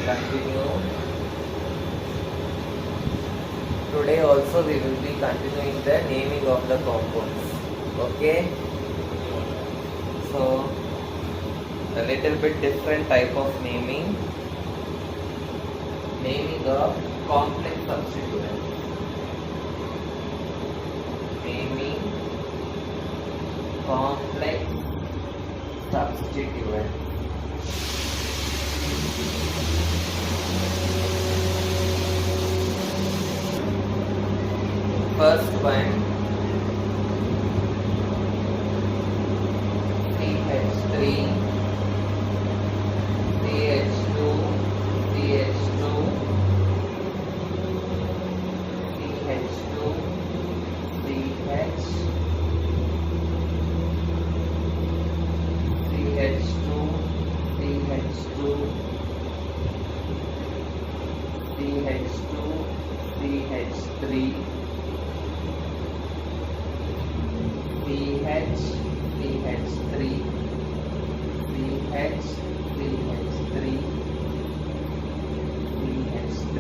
continue. Today also we will be continuing the naming of the compounds. Okay. So a little bit different type of naming. Naming of complex substituents. Naming complex substituent. First one, CH3, CH2, CH2, CH2, CH, CH2, CH2, CH2, CH3, CH, CH3, CH, CH3, CH3.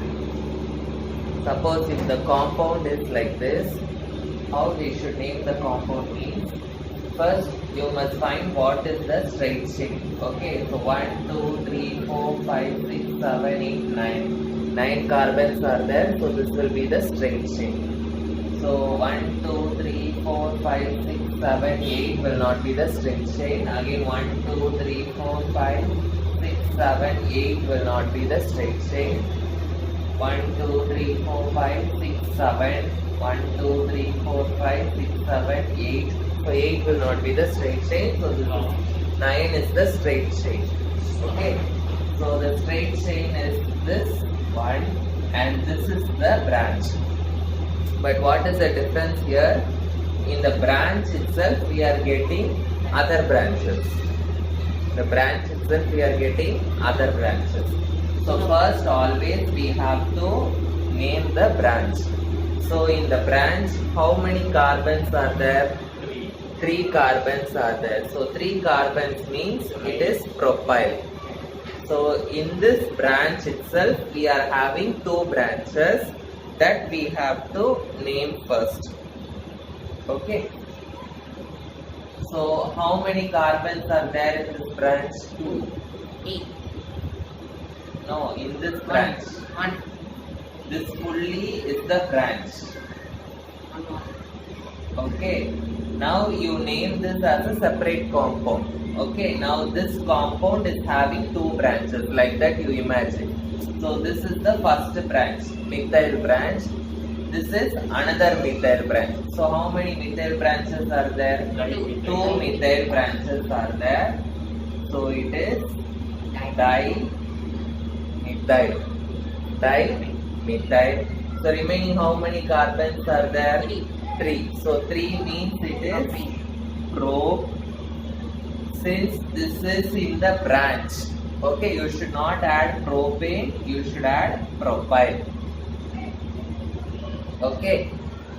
Suppose if the compound is like this, how we should name the compound means, first you must find what is the straight chain. Okay, so 1, 2, 3, 4, 5, 6, 7, 8, 9. 9 carbons are there, so this will be the straight chain. So 1, 2, 3, 4, 5, 6, 7, 8 will not be the straight chain. Again 1, 2, 3, 4, 5, 6, 7, 8 will not be the straight chain. 1, 2, 3, 4, 5, 6, 7. 1, 2, 3, 4, 5, 6, 7, 8. So 8 will not be the straight chain. So this 9 is the straight chain. Okay. So the straight chain is this one and this is the branch. But what is the difference here? In the branch itself we are getting other branches. The branch itself we are getting other branches. So first always we have to name the branch. So in the branch how many carbons are there? 3 carbons are there. So 3 carbons means it is propyl. So in this branch itself we are having 2 branches that we have to name first. Okay. So how many carbons are there in this branch? 2. 8. No, in this branch. 1. This fully is the branch. 1. Okay. Now you name this as a separate compound. Okay. Now this compound is having 2 branches, like that you imagine. So this is the first branch, methyl branch. This is another methyl branch. So how many methyl branches are there? 2 methyl branches are there. So it is dimethyl. Dimethyl. So remaining how many carbons are there? 3. So 3 means it is prop. Since this is in the branch, okay, you should not add propane, you should add propyl. Okay,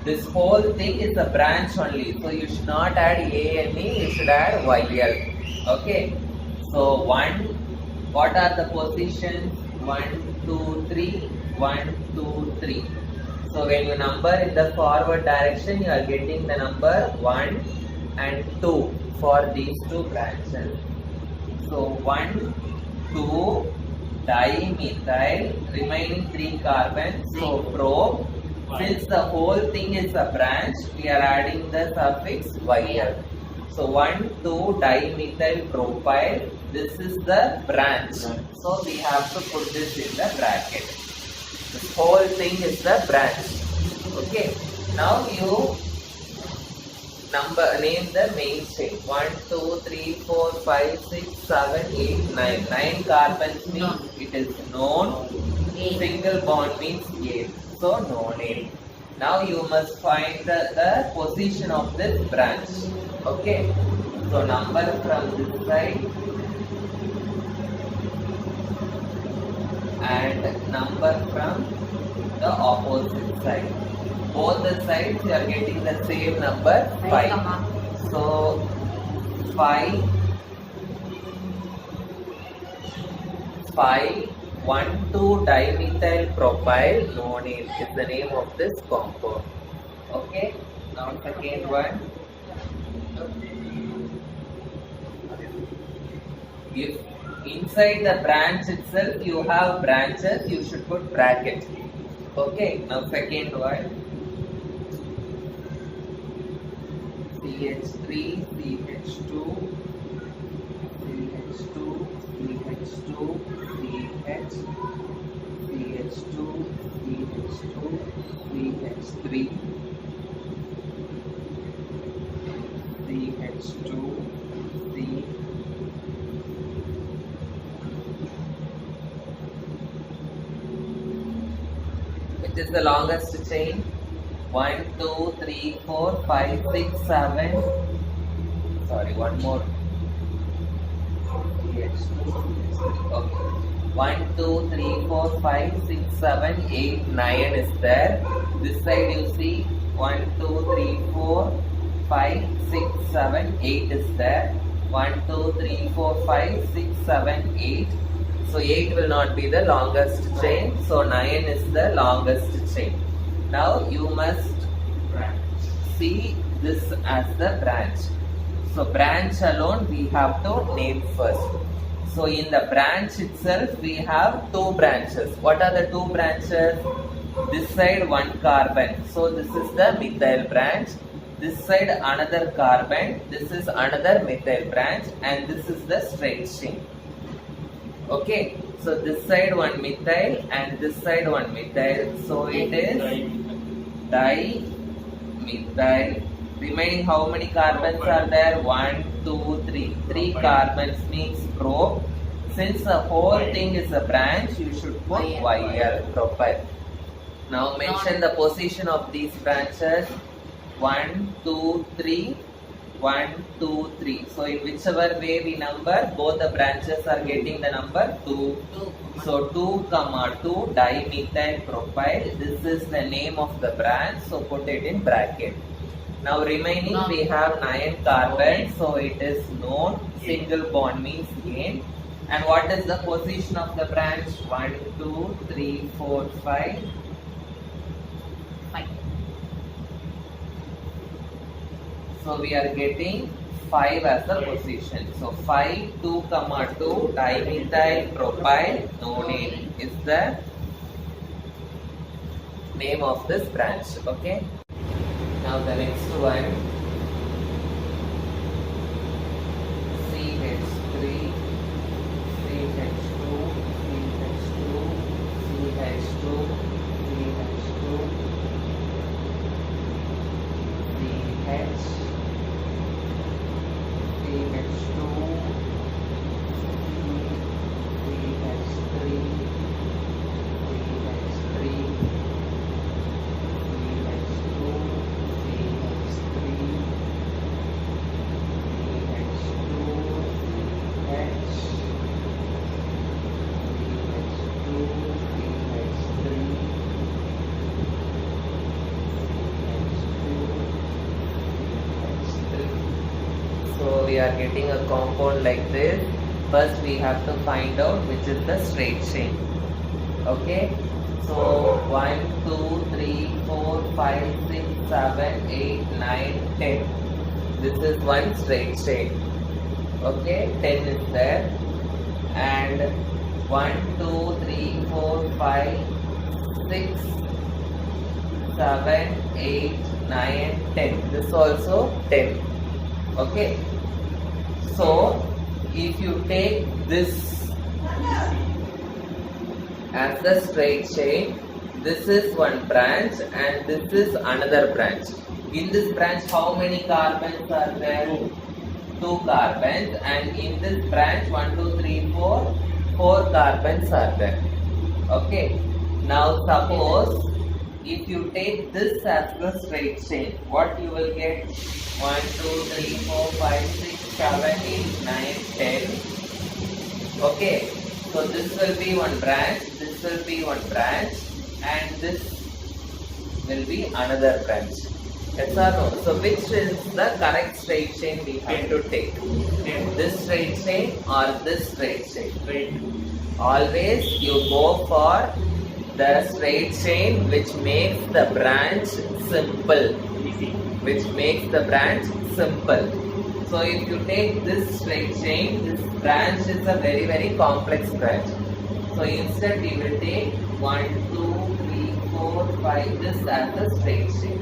this whole thing is a branch only, so you should not add A and E, you should add YL. Okay, so 1, what are the positions? 1, 2, 3, 1, 2, 3. So when you number in the forward direction, you are getting the number 1 and 2 for these 2 branches. So 1, 2, dimethyl, remaining 3 carbons, so prop. Since the whole thing is a branch, we are adding the suffix YL. So 1, 2, dimethyl propyl, this is the branch. So we have to put this in the bracket. This whole thing is the branch. Okay. Now you name the main chain. 1, 2, 3, 4, 5, 6, 7, 8, 9. 9 carbons means it is known. Single bond means 8. So nonane. Now you must find the position of this branch. Okay. So number from this side and number from the opposite side. Both the sides you are getting the same number 5. So 5, 5, 1,2-dimethyl propyl nonane is the name of this compound. Okay, now second one. If inside the branch itself you have branches, you should put bracket. Okay, now second one. CH3, CH2, CH2, CH2, CH, CH2, CH2, CH3, CH2, C. Which is the longest chain? 1, 2, 3, 4, 5, 6, 7. Sorry, one more. Okay. 1, 2, 3, 4, 5, 6, 7, 8, 9 is there. This side you see 1, 2, 3, 4, 5, 6, 7, 8 is there. 1, 2, 3, 4, 5, 6, 7, 8. So 8 will not be the longest chain. So 9 is the longest chain. Now you must see this as the branch. So branch alone we have to name first. So in the branch itself we have two branches. What are the two branches? This side one carbon. So this is the methyl branch. This side another carbon. This is another methyl branch, and this is the straight chain. Okay. So this side one methyl and this side one methyl. So it is dimethyl. Remaining how many carbons are there? 1, 2, 3. 3 carbons means pro. Since the whole thing is a branch, you should put YL, propyl. Now mention the position of these branches. 1, 2, 3. 1, 2, 3. So in whichever way we number, both the branches are getting the number 2. So 2, 2 dimethyl propyl. This is the name of the branch. So put it in bracket. Now remaining we have 9 carbons. So it is known. Single bond means gain. And what is the position of the branch? 1, 2, 3, 4, 5. 5. So we are getting 5 as the position. So 5, 2, 2 dimethyl propyl nonane is the name of this branch. Okay. Now the next one. CH3, CH2, CH2, CH2, CH2, CH, CH2, CH3, CH3, So we are getting a compound like this. First we have to find out which is the straight chain. Okay. So 1, 2, 3, 4, 5, 6, 7, 8, 9, 10. This is one straight chain. Okay, 10 is there. And 1, 2, 3, 4, 5, 6, 7, 8, 9, 10. This also 10. Okay. So if you take this as the straight chain, this is one branch and this is another branch. In this branch how many carbons are there? 2 carbons, and in this branch 1, 2, 3, 4 carbons are there. Okay. Now suppose if you take this as the straight chain, what you will get? 1, 2, 3, 4, 5, 6, 7, 8, 9, 10. Okay. So this will be one branch, this will be one branch, and this will be another branch. Yes or no? So which is the correct straight chain we have to take? This straight chain or this straight chain? Always you go for the straight chain which makes the branch simple. Which makes the branch simple. So if you take this straight chain, this branch is a very complex branch. So instead we will take 1, 2, 3, 4, 5 this as a straight chain.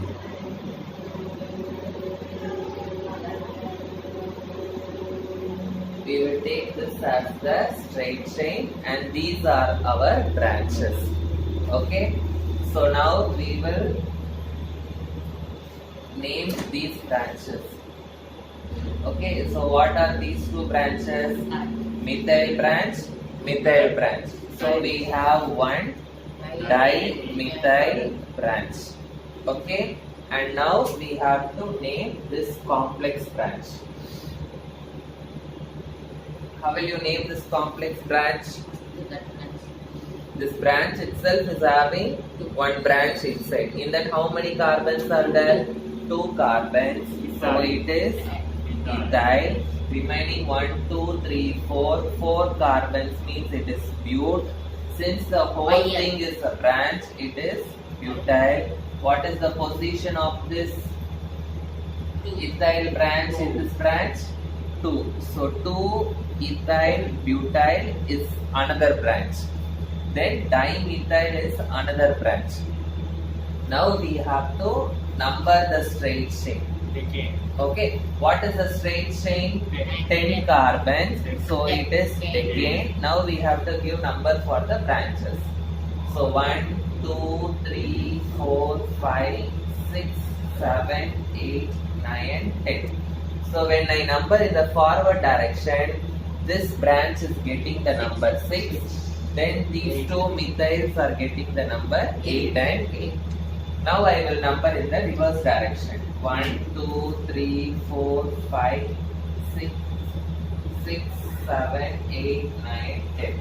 We will take this as the straight chain and these are our branches. Okay. So now we will name these branches. Okay, so what are these two branches? Methyl branch, methyl branch. So we have one dimethyl branch. Okay, and now we have to name this complex branch. How will you name this complex branch? This branch itself is having one branch inside. In that, how many carbons are there? 2 carbons. So it is ethyl. Remaining 1, 2, 3, 4. 4 carbons means it is bute. Since the whole thing is a branch, it is butyl. What is the position of this ethyl branch in this branch? 2. So 2 ethyl butyl is another branch. Then dimethyl is another branch. Now we have to number the straight chain. Okay, what is the straight chain? 10 carbons. So it is decane. Now we have to give number for the branches. So 1, 2, 3, 4, 5, 6, 7, 8, 9, 10. So when I number in the forward direction, this branch is getting the number 6. Then these two methyls are getting the number 8 and 8. Now I will number in the reverse direction. 1, 2, 3, 4, 5, 6, 7, 8, 9, 10.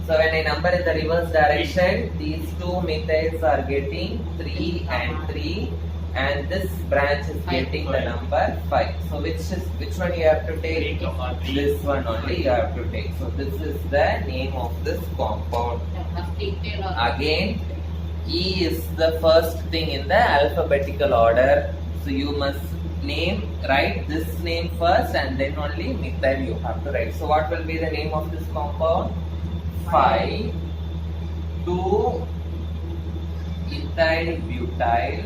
So when I number in the reverse direction, these two methyls are getting 3 and 3, and this branch is getting the number 5. So which one you have to take? This one only you have to take. So this is the name of this compound. Again, E is the first thing in the alphabetical order. So you must write this name first and then only methyl you have to write. So what will be the name of this compound? 5, 2 ethyl butyl,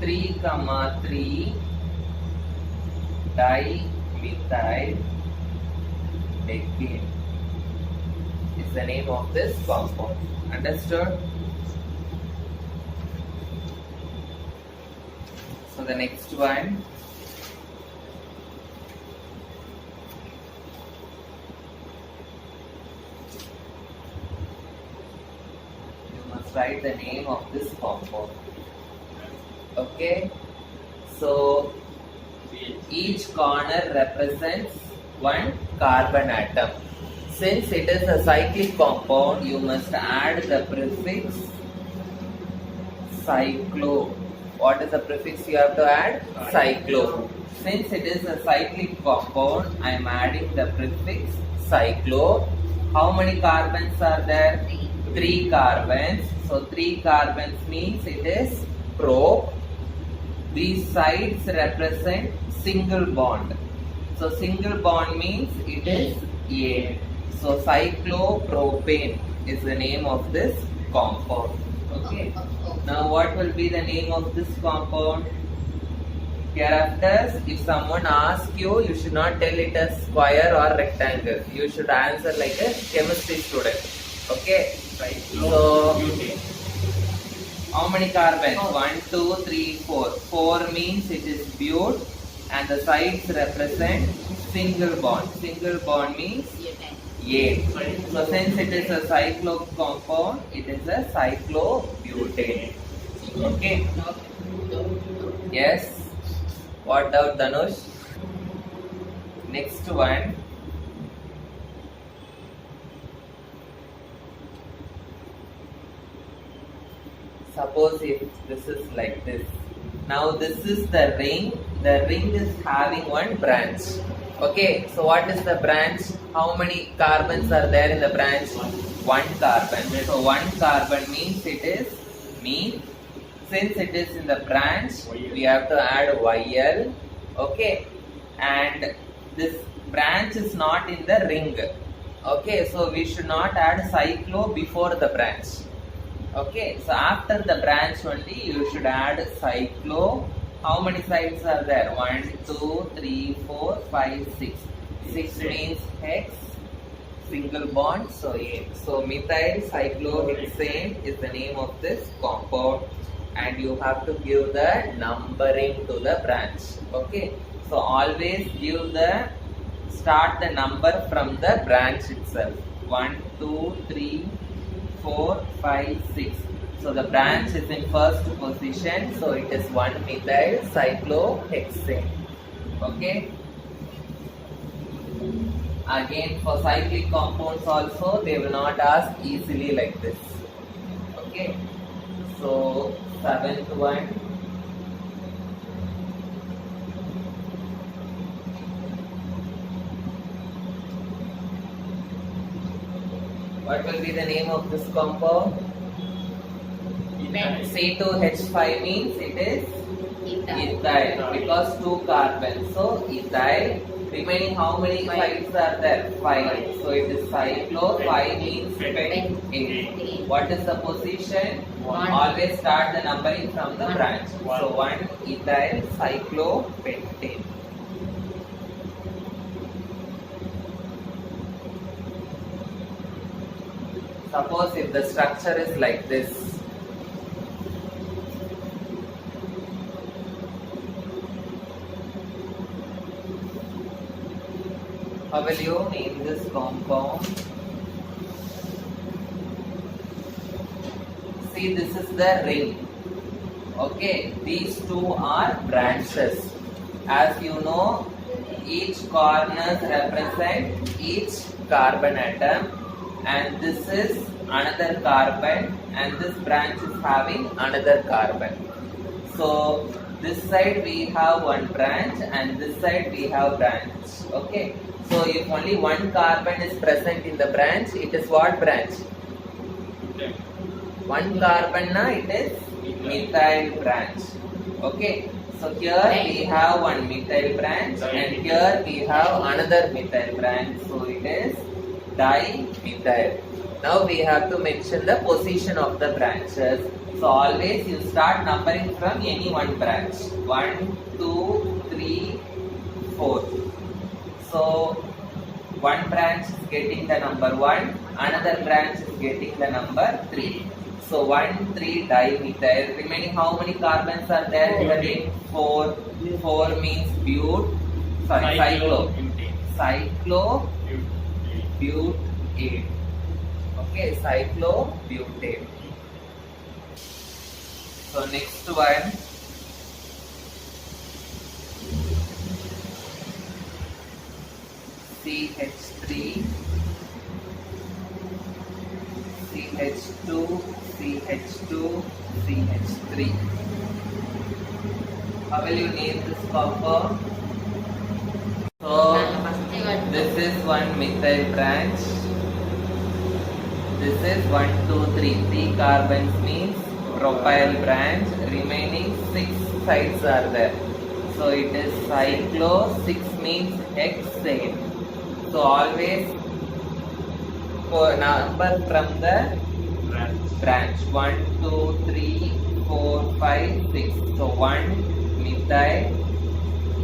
3, 3 dimethyl decane is the name of this compound. Understood? So the next one, you must write the name of this compound. Okay, so each corner represents one carbon atom. Since it is a cyclic compound, you must add the prefix cyclo. What is the prefix you have to add? Cyclo. Since it is a cyclic compound, I am adding the prefix cyclo. How many carbons are there? 3 carbons. So 3 carbons means it is pro. These sides represent single bond. So single bond means it is A. So cyclopropane is the name of this compound. Okay. Now what will be the name of this compound? Hereafter, if someone asks you, you should not tell it as square or rectangle. You should answer like a chemistry student. Okay. So how many carbons? 1, 2, 3, 4. 4 means it is bute and the sides represent single bond. Single bond means A. So since it is a cyclo compound, it is a cyclobutane. Okay. Yes. What doubt, Dhanush? Next one. Suppose if this is like this. Now this is the ring. The ring is having one branch. Okay, so what is the branch? How many carbons are there in the branch? One carbon. So one carbon means it is methyl. Since it is in the branch, we have to add YL. Okay, and this branch is not in the ring. Okay, so we should not add cyclo before the branch. Okay, so after the branch only you should add cyclo. How many sides are there? 1, 2, 3, 4, 5, 6. 6 means hex, single bond, so 8. So methyl cyclohexane is the name of this compound, and you have to give the numbering to the branch. Okay, so always start the number from the branch itself. 1, 2, 3, 4, 5, 6. So the branch is in first position, so it is 1-methyl cyclohexane. Okay. Again, for cyclic compounds also, they will not ask easily like this. Okay. So 7th one. What will be the name of this compound? C2H5 means it is ethyl because 2 carbons. So ethyl. Remaining how many sides are there? 5. So it is cyclo. 5 means pentane. What is the position? Always start the numbering from the branch. So 1 ethyl cyclopentane. Suppose if the structure is like this. How will you name this compound? See, this is the ring. Okay, these two are branches. As you know, each corner represents each carbon atom, and this is another carbon, and this branch is having another carbon. So this side we have one branch, and this side we have branch. Okay. So if only one carbon is present in the branch, it is what branch? One carbon na it is methyl branch. Okay. So here we have one methyl branch, and here we have another methyl branch. So it is dimethyl. Now we have to mention the position of the branches. So always you start numbering from any one branch. 1, 2, 3, 4. So one branch is getting the number 1, another branch is getting the number 3. So 1, 3 dimethyl. Remaining how many carbons are there in the ring? 4. 4 means cyclo. Cyclobutane. Okay, cyclobutane. So next one. CH3, CH2, CH2, CH3. How will you name this compound? So this is one methyl branch. This is 1, 2, 3. 3 carbons means propyl branch. Remaining 6 sides are there. So it is cyclo. 6 means hexane. So always number from the branch. 1, 2, 3, 4, 5, 6. So 1 methyl,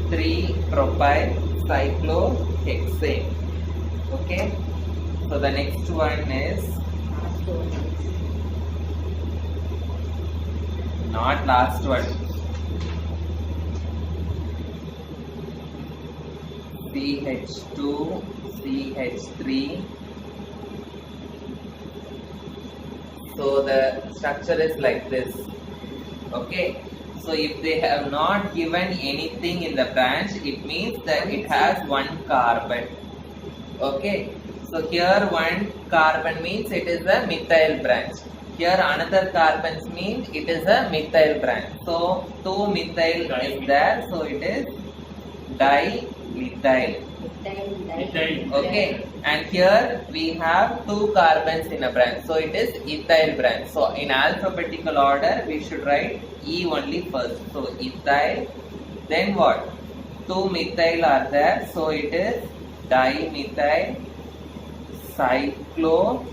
3 propyl, cyclohexane. Okay. So the next one is not last one. CH2, CH3. So the structure is like this. Okay. So if they have not given anything in the branch, it means that it has one carbon. Okay. So here one carbon means it is a methyl branch. Here another carbons means it is a methyl branch. So 2 methyl is there. So it is dimethyl. Okay, and here we have two carbons in a branch, so it is ethyl branch. So in alphabetical order we should write E only first. So ethyl, then what? Two methyl are there, so it is dimethyl, cyclo,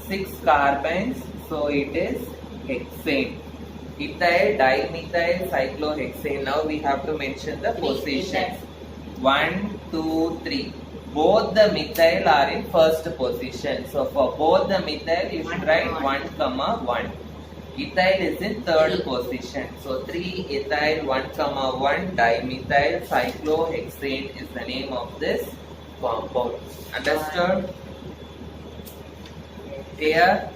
6 carbons, so it is hexane. Ethyl, dimethyl, cyclohexane. Now we have to mention the positions. 1, 2, 3. Both the methyl are in first position. So for both the methyl you should write 1, 1. Ethyl is in third position. So 3 ethyl, 1, 1 dimethyl cyclohexane is the name of this compound. Understood? Clear?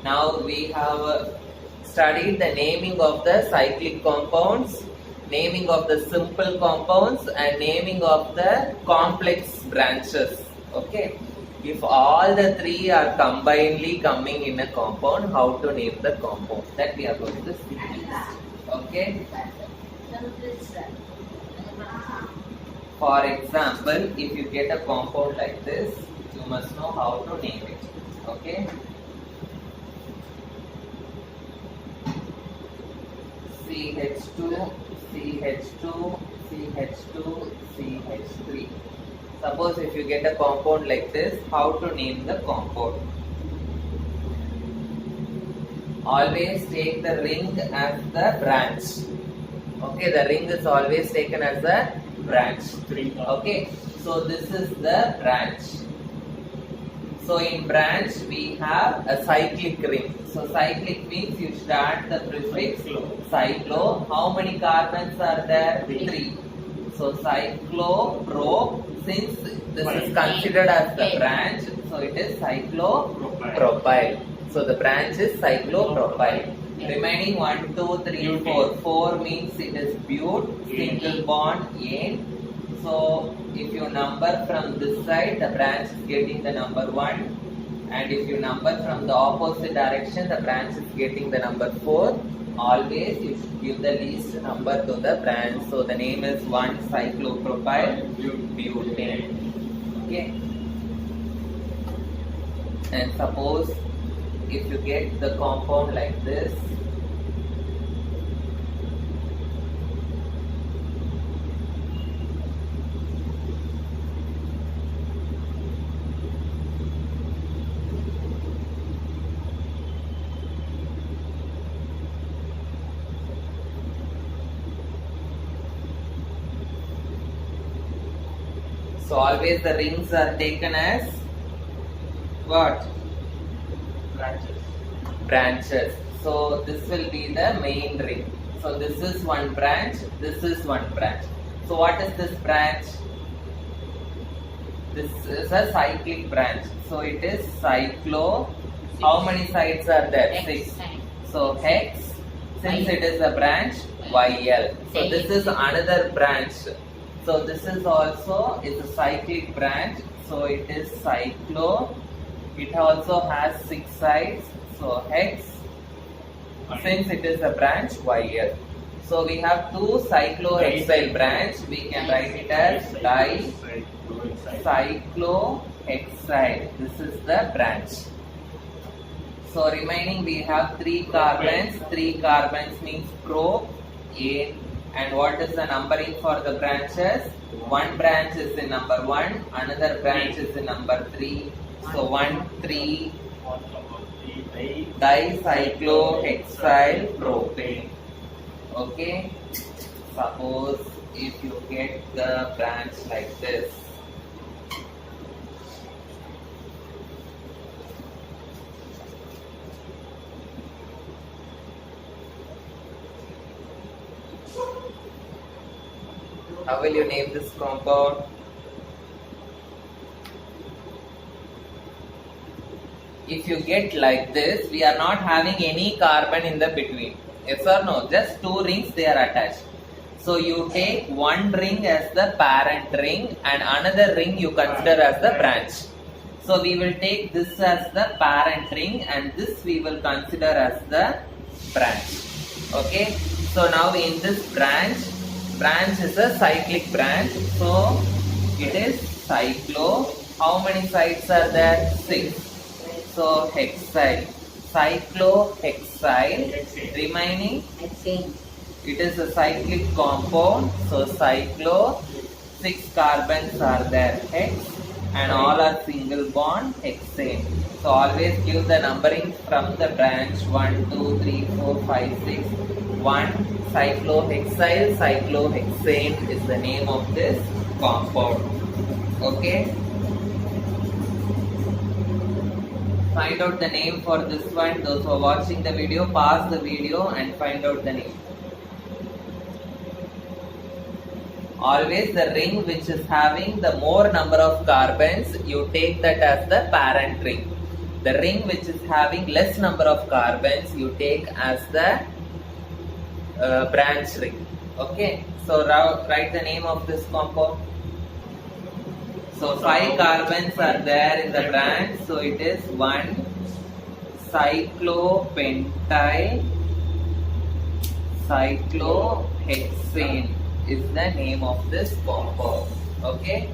Now we have studied the naming of the cyclic compounds, naming of the simple compounds, and naming of the complex branches. Okay. If all the three are combinedly coming in a compound, how to name the compound? That we are going to see next. Okay. For example, if you get a compound like this, you must know how to name it. Okay. CH2, CH2, CH2, CH3. Suppose if you get a compound like this, how to name the compound? Always take the ring as the branch. Okay, the ring is always taken as a branch. Okay, so this is the branch. So in branch we have a cyclic ring. So cyclic means you start the prefix cyclo. How many carbons are there? 3. So cyclo, pro. Since this is considered as the branch, so it is cyclopropyl. So the branch is cyclopropyl. Remaining 1, 2, 3, 4. 4 means it is bute, single bond, ane. So if you number from this side, the branch is getting the number 1. And if you number from the opposite direction, the branch is getting the number 4. Always you should give the least number to the branch. So the name is 1 cyclopropyl butane. Okay. And suppose if you get the compound like this, so always the rings are taken as what? Branches. So this will be the main ring. So this is one branch, this is one branch. So what is this branch? This is a cyclic branch. So it is cyclo. How many sides are there? 6. So hex. Since it is a branch, YL. So this is another branch. So this is also is a cyclic branch. So it is cyclo. It also has 6 sides. So hex. Since it is a branch, YL. So we have 2 cyclohexyl branch. We can write it as dicyclohexyl. This is the branch. So remaining we have 3 carbons. 3 carbons means pro, A. And what is the numbering for the branches? One branch is in number 1, another branch is in number 3. So 1, 3, dicyclohexyl propane. Okay. Suppose if you get the branch like this. How will you name this compound? If you get like this, we are not having any carbon in the between. Yes or no? Just 2 rings they are attached. So you take one ring as the parent ring and another ring you consider as the branch. So we will take this as the parent ring and this we will consider as the branch. Okay. So now in this branch is a cyclic branch. So It is cyclo. How many sides are there? 6. So hexyl. Cyclohexyl. Remaining, Hexane. it is a cyclic compound. So cyclo. 6 carbons are there. Hex. And all are single bond. Hexane. So always give the numbering from the branch 1, 2, 3, 4, 5, 6. 1 cyclohexyl. Cyclohexane is the name of this compound. Okay. Find out the name for this one. Those who are watching the video, pause the video and find out the name. Always the ring which is having the more number of carbons, you take that as the parent ring. The ring which is having less number of carbons, you take as the branch ring. Okay. So write the name of this compound. So 5 carbons are there in the branch. So it is 1 cyclopentyl cyclohexane is the name of this compound. Okay.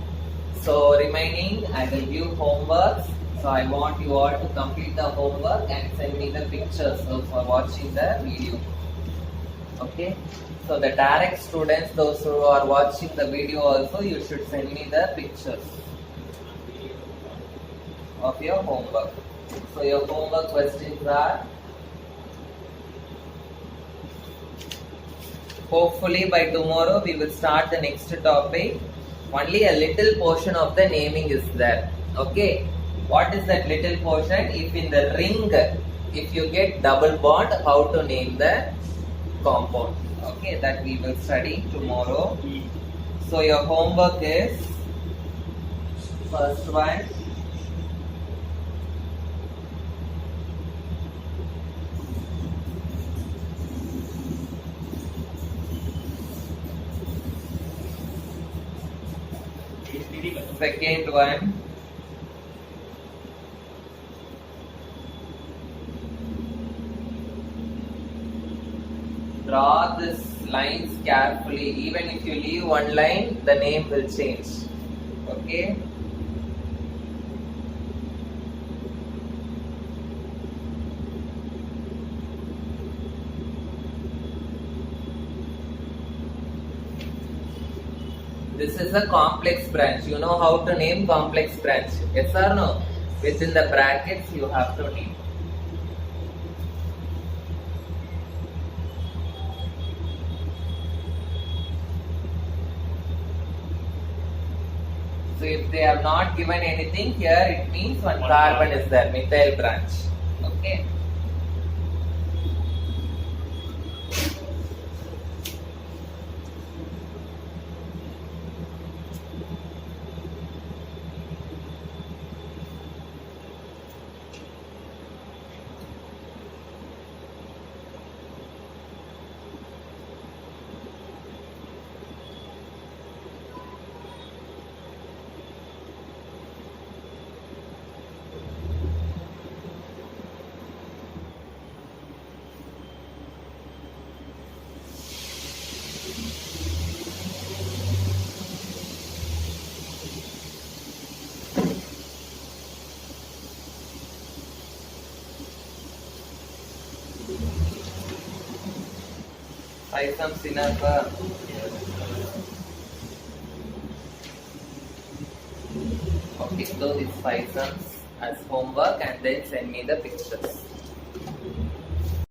So remaining, I will give homework. So I want you all to complete the homework and send me the pictures for watching the video. Okay. So the direct students, those who are watching the video also, you should send me the pictures of your homework. So your homework questions are, hopefully by tomorrow we will start the next topic. Only a little portion of the naming is there. Okay. What is that little portion? If in the ring, if you get double bond, how to name the compound. Okay, that we will study tomorrow. So your homework is, first one, second one, draw these lines carefully. Even if you leave one line, the name will change. Okay. This is a complex branch. You know how to name complex branch? Yes or no? Within the brackets you have to name. So if they have not given anything here, it means one carbon is there, methyl branch. Okay. Write some synergy. Okay, so these 5 sums as homework and then send me the pictures.